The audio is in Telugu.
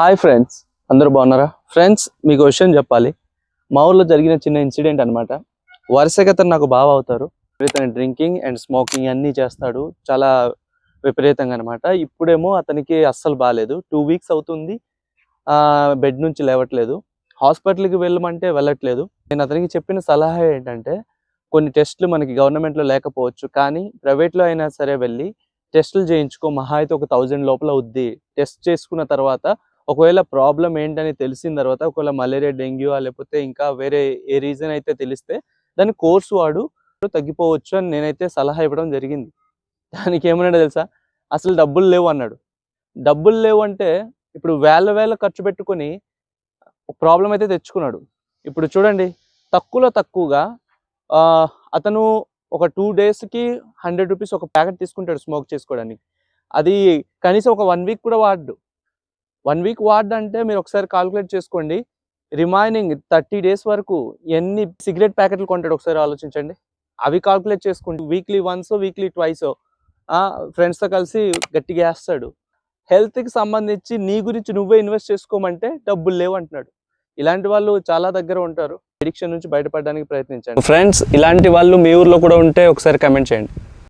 హాయ్ ఫ్రెండ్స్, అందరూ బాగున్నారా? ఫ్రెండ్స్, మీకు విషయం చెప్పాలి. మా ఊర్లో జరిగిన చిన్న ఇన్సిడెంట్ అనమాట. వరుసగా అతను నాకు బాగా అవుతారు. ఇతను డ్రింకింగ్ అండ్ స్మోకింగ్ అన్నీ చేస్తాడు, చాలా విపరీతంగా అనమాట. ఇప్పుడేమో అతనికి అస్సలు బాగాలేదు. 2 వీక్స్ అవుతుంది, బెడ్ నుంచి లేవట్లేదు. హాస్పిటల్కి వెళ్ళమంటే వెళ్ళట్లేదు. నేను అతనికి చెప్పిన సలహా ఏంటంటే, కొన్ని టెస్టులు మనకి గవర్నమెంట్లో లేకపోవచ్చు, కానీ ప్రైవేట్లో అయినా సరే వెళ్ళి టెస్టులు చేయించుకో. మహా అయితే ఒక 1000 లోపల అవుద్ది. టెస్ట్ చేసుకున్న తర్వాత ఒకవేళ ప్రాబ్లం ఏంటని తెలిసిన తర్వాత, ఒకవేళ మలేరియా, డెంగ్యూ లేకపోతే ఇంకా వేరే ఏ రీజన్ అయితే తెలిస్తే దాని కోర్సు వాడు తగ్గిపోవచ్చు అని నేనైతే సలహా ఇవ్వడం జరిగింది. దానికి ఏమన్నాడో తెలుసా? అసలు డబ్బులు లేవు అన్నాడు. డబ్బులు లేవు అంటే ఇప్పుడు వేల ఖర్చు పెట్టుకొని ప్రాబ్లం అయితే తెచ్చుకున్నాడు. ఇప్పుడు చూడండి, తక్కువలో తక్కువగా అతను ఒక 2 డేస్కి 100 రూపీస్ ఒక ప్యాకెట్ తీసుకుంటాడు స్మోక్ చేసుకోవడానికి. అది కనీసం ఒక 1 వీక్ కూడా వాడడు. 1 వీక్ వాడంటే మీరు ఒకసారి కాల్కులేట్ చేసుకోండి. రిమైనింగ్ 30 డేస్ వరకు ఎన్ని సిగరెట్ ప్యాకెట్లు కొంటాడు ఒకసారి ఆలోచించండి. అవి కాల్కులేట్ చేసుకుంటూ వీక్లీ వన్సో వీక్లీ ట్వైసో ఫ్రెండ్స్తో కలిసి గట్టిగా వేస్తాడు. హెల్త్కి సంబంధించి నీ గురించి నువ్వే ఇన్వెస్ట్ చేసుకోమంటే డబ్బులు లేవు అంటున్నాడు. ఇలాంటి వాళ్ళు చాలా దగ్గర ఉంటారు. అడిక్షన్ నుంచి బయటపడడానికి ప్రయత్నించండి ఫ్రెండ్స్. ఇలాంటి వాళ్ళు మీ ఊర్లో కూడా ఉంటే ఒకసారి కమెంట్ చేయండి.